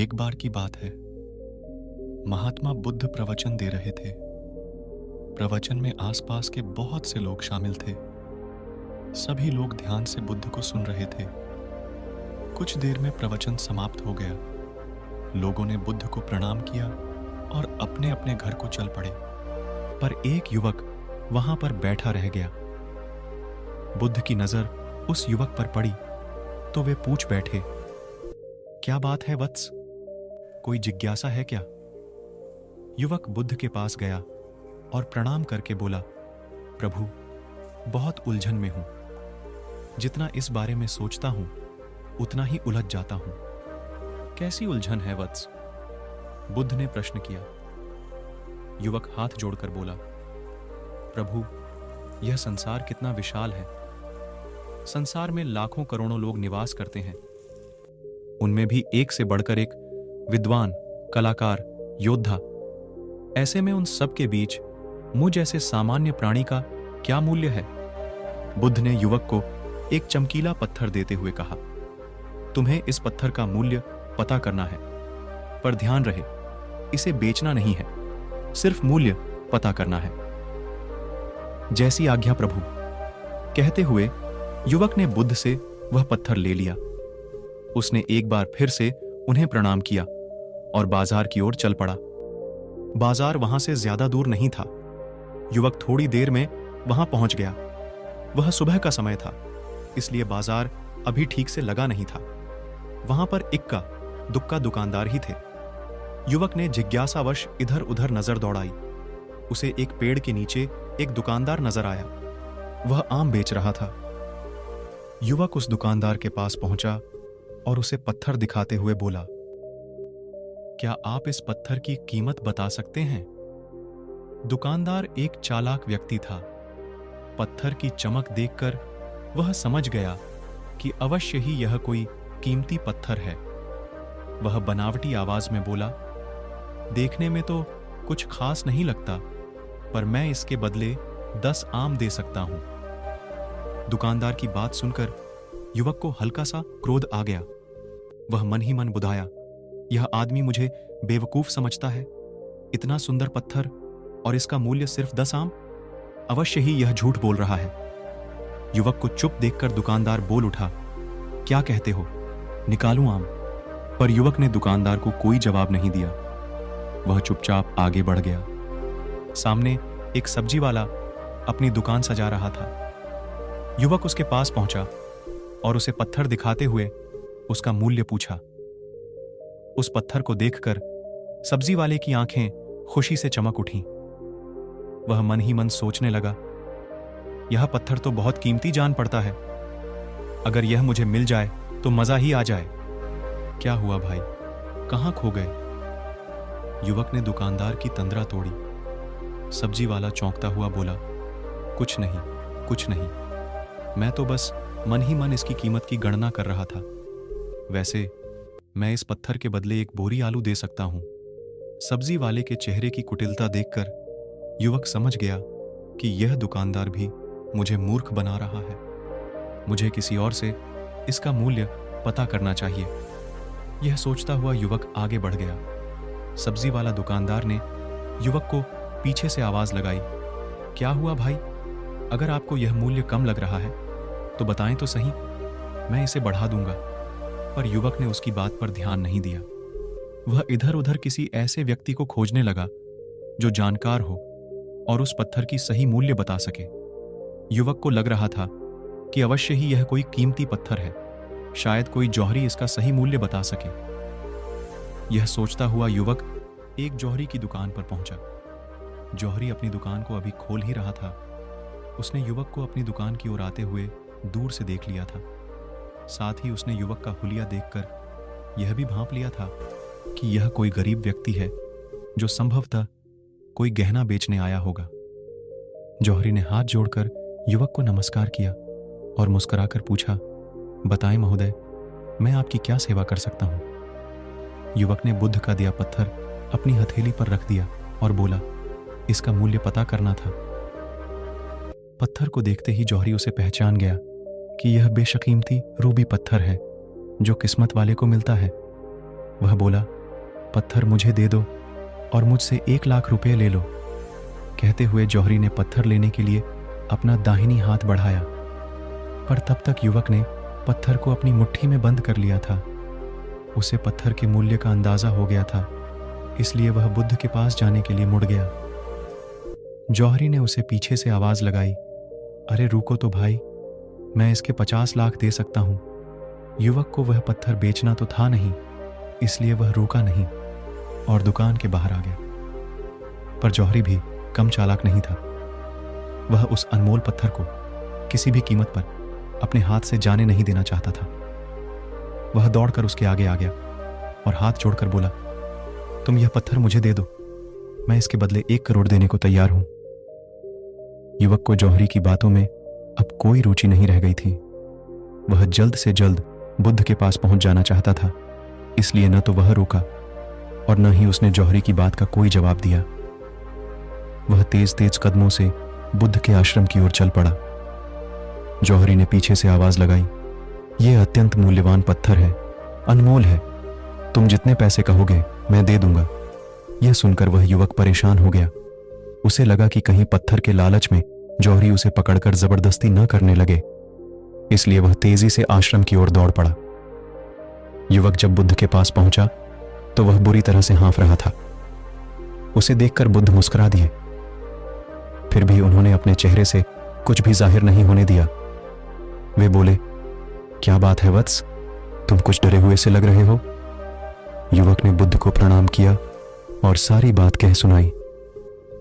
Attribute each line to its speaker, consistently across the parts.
Speaker 1: एक बार की बात है। महात्मा बुद्ध प्रवचन दे रहे थे। प्रवचन में आसपास के बहुत से लोग शामिल थे। सभी लोग ध्यान से बुद्ध को सुन रहे थे। कुछ देर में प्रवचन समाप्त हो गया। लोगों ने बुद्ध को प्रणाम किया और अपने अपने घर को चल पड़े। पर एक युवक वहां पर बैठा रह गया। बुद्ध की नजर उस युवक पर पड़ी तो वे पूछ बैठे, क्या बात है वत्स? कोई जिज्ञासा है क्या? युवक बुद्ध के पास गया और प्रणाम करके बोला, प्रभु, बहुत उलझन में हूं। जितना इस बारे में सोचता हूं उतना ही उलझ जाता हूं। कैसी उलझन है वत्स? बुद्ध ने प्रश्न किया। युवक हाथ जोड़कर बोला, प्रभु, यह संसार कितना विशाल है। संसार में लाखों करोड़ों लोग निवास करते हैं। उनमें भी एक से बढ़कर एक विद्वान, कलाकार, योद्धा। ऐसे में उन सब के बीच मुझ जैसे सामान्य प्राणी का क्या मूल्य है? बुद्ध ने युवक को एक चमकीला पत्थर देते हुए कहा, तुम्हें इस पत्थर का मूल्य पता करना है, पर ध्यान रहे, इसे बेचना नहीं है, सिर्फ मूल्य पता करना है। जैसी आज्ञा प्रभु। कहते हुए युवक ने बुद्ध से वह पत्थर ले लिया। उसने एक बार फिर से उन्हें प्रणाम किया और बाजार की ओर चल पड़ा। बाजार वहां से ज्यादा दूर नहीं था। युवक थोड़ी देर में वहां पहुंच गया। वह सुबह का समय था, इसलिए बाजार अभी ठीक से लगा नहीं था। वहां पर इक्का दुक्का दुकानदार ही थे। युवक ने जिज्ञासावश इधर उधर नजर दौड़ाई। उसे एक पेड़ के नीचे एक दुकानदार नजर आया। वह आम बेच रहा था। युवक उस दुकानदार के पास पहुंचा और उसे पत्थर दिखाते हुए बोला, क्या आप इस पत्थर की कीमत बता सकते हैं? दुकानदार एक चालाक व्यक्ति था। पत्थर की चमक देखकर वह समझ गया कि अवश्य ही यह कोई कीमती पत्थर है। वह बनावटी आवाज में बोला, देखने में तो कुछ खास नहीं लगता, पर मैं इसके बदले 10 आम दे सकता हूं। दुकानदार की बात सुनकर युवक को हल्का सा क्रोध आ गया। वह मन ही मन बुधाया, यह आदमी मुझे बेवकूफ समझता है। इतना सुंदर पत्थर और इसका मूल्य सिर्फ 10 आम। अवश्य ही यह झूठ बोल रहा है। युवक को चुप देखकर दुकानदार बोल उठा, क्या कहते हो, निकालूं आम? पर युवक ने दुकानदार को कोई जवाब नहीं दिया। वह चुपचाप आगे बढ़ गया। सामने एक सब्जी वाला अपनी दुकान सजा रहा था। युवक उसके पास पहुंचा और उसे पत्थर दिखाते हुए उसका मूल्य पूछा। उस पत्थर को देखकर सब्जी वाले की आंखें खुशी से चमक उठीं। वह मन ही मन सोचने लगा, यह पत्थर तो बहुत कीमती जान पड़ता है। अगर यह मुझे मिल जाए तो मजा ही आ जाए। क्या हुआ भाई, कहां खो गए? युवक ने दुकानदार की तंद्रा तोड़ी। सब्जी वाला चौंकता हुआ बोला, कुछ नहीं, कुछ नहीं, मैं तो बस मन ही मन इसकी कीमत की गणना कर रहा था। वैसे मैं इस पत्थर के बदले एक बोरी आलू दे सकता हूं। सब्जी वाले के चेहरे की कुटिलता देखकर युवक समझ गया कि यह दुकानदार भी मुझे मूर्ख बना रहा है। मुझे किसी और से इसका मूल्य पता करना चाहिए। यह सोचता हुआ युवक आगे बढ़ गया। सब्जी वाला दुकानदार ने युवक को पीछे से आवाज लगाई, क्या हुआ भाई? अगर आपको यह मूल्य कम लग रहा है तो बताएं तो सही, मैं इसे बढ़ा दूंगा। पर युवक ने उसकी बात पर ध्यान नहीं दिया। वह इधर उधर किसी ऐसे व्यक्ति को खोजने लगा जो जानकार हो और उस पत्थर की सही मूल्य बता सके। युवक को लग रहा था कि अवश्य ही यह कोई कीमती पत्थर है। शायद कोई जौहरी इसका सही मूल्य बता सके। यह सोचता हुआ युवक एक जौहरी की दुकान पर पहुंचा। जौहरी अपनी दुकान को अभी खोल ही रहा था। उसने युवक को अपनी दुकान की ओर आते हुए दूर से देख लिया था। साथ ही उसने युवक का हुलिया देखकर यह भी भांप लिया था कि यह कोई गरीब व्यक्ति है जो संभवतः कोई गहना बेचने आया होगा। जौहरी ने हाथ जोड़कर युवक को नमस्कार किया और मुस्कुराकर पूछा, बताएं महोदय, मैं आपकी क्या सेवा कर सकता हूं? युवक ने बुद्ध का दिया पत्थर अपनी हथेली पर रख दिया और बोला, इसका मूल्य पता करना था। पत्थर को देखते ही जौहरी उसे पहचान गया कि यह बेशकीमती रूबी पत्थर है जो किस्मत वाले को मिलता है। वह बोला,
Speaker 2: पत्थर मुझे दे दो और मुझसे 1 लाख रुपए ले लो। कहते हुए जौहरी ने पत्थर लेने के लिए अपना दाहिनी हाथ बढ़ाया, पर तब तक युवक ने पत्थर को अपनी मुट्ठी में बंद कर लिया था। उसे पत्थर के मूल्य का अंदाजा हो गया था, इसलिए वह बुद्ध के पास जाने के लिए मुड़ गया। जौहरी ने उसे पीछे से आवाज लगाई, अरे रुको तो भाई, मैं इसके 50 लाख दे सकता हूं। युवक को वह पत्थर बेचना तो था नहीं, इसलिए वह रुका नहीं और दुकान के बाहर आ गया। पर जौहरी भी कम चालाक नहीं था। वह उस अनमोल पत्थर को किसी भी कीमत पर अपने हाथ से जाने नहीं देना चाहता था। वह दौड़कर उसके आगे आ गया और हाथ जोड़कर बोला, तुम यह पत्थर मुझे दे दो, मैं इसके बदले 1 करोड़ देने को तैयार हूं। युवक को जौहरी की बातों में अब कोई रुचि नहीं रह गई थी। वह जल्द से जल्द बुद्ध के पास पहुंच जाना चाहता था, इसलिए न तो वह रुका और न ही उसने जौहरी की बात का कोई जवाब दिया। वह तेज तेज कदमों से बुद्ध के आश्रम की ओर चल पड़ा। जौहरी ने पीछे से आवाज लगाई, यह अत्यंत मूल्यवान पत्थर है, अनमोल है, तुम जितने पैसे कहोगे मैं दे दूंगा। यह सुनकर वह युवक परेशान हो गया। उसे लगा कि कहीं पत्थर के लालच में जौहरी उसे पकड़कर जबरदस्ती न करने लगे, इसलिए वह तेजी से आश्रम की ओर दौड़ पड़ा। युवक जब बुद्ध के पास पहुंचा तो वह बुरी तरह से हाँफ रहा था। उसे देखकर बुद्ध मुस्कुरा दिए, फिर भी उन्होंने अपने चेहरे से कुछ भी जाहिर नहीं होने दिया। वे बोले, क्या बात है वत्स, तुम कुछ डरे हुए से लग रहे हो। युवक ने बुद्ध को प्रणाम किया और सारी बात कह सुनाई।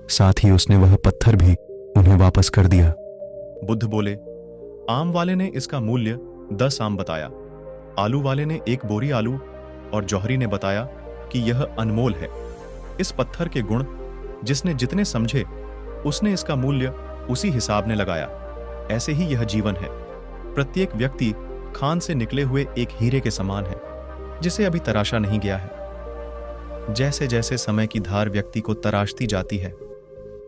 Speaker 2: साथ ही उसने वह पत्थर भी उन्हें वापस कर दिया।
Speaker 1: बुद्ध बोले, आम वाले ने इसका मूल्य 10 आम बताया, आलू वाले ने 1 बोरी आलू और जौहरी ने बताया कि यह अनमोल है। इस पत्थर के गुण जिसने जितने समझे उसने इसका मूल्य उसी हिसाब ने लगाया। ऐसे ही यह जीवन है। प्रत्येक व्यक्ति खान से निकले हुए एक हीरे के समान है, जिसे अभी तराशा नहीं गया है। जैसे जैसे समय की धार व्यक्ति को तराशती जाती है,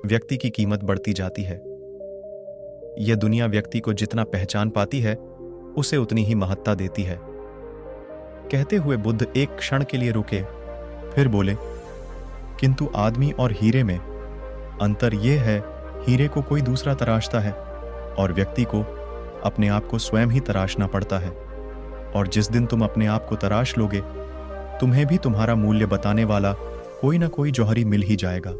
Speaker 1: व्यक्ति की कीमत बढ़ती जाती है। यह दुनिया व्यक्ति को जितना पहचान पाती है, उसे उतनी ही महत्ता देती है। कहते हुए बुद्ध एक क्षण के लिए रुके, फिर बोले, किंतु आदमी और हीरे में अंतर यह है, हीरे को कोई दूसरा तराशता है और व्यक्ति को अपने आप को स्वयं ही तराशना पड़ता है। और जिस दिन तुम अपने आप को तराश लोगे, तुम्हें भी तुम्हारा मूल्य बताने वाला कोई ना कोई जौहरी मिल ही जाएगा।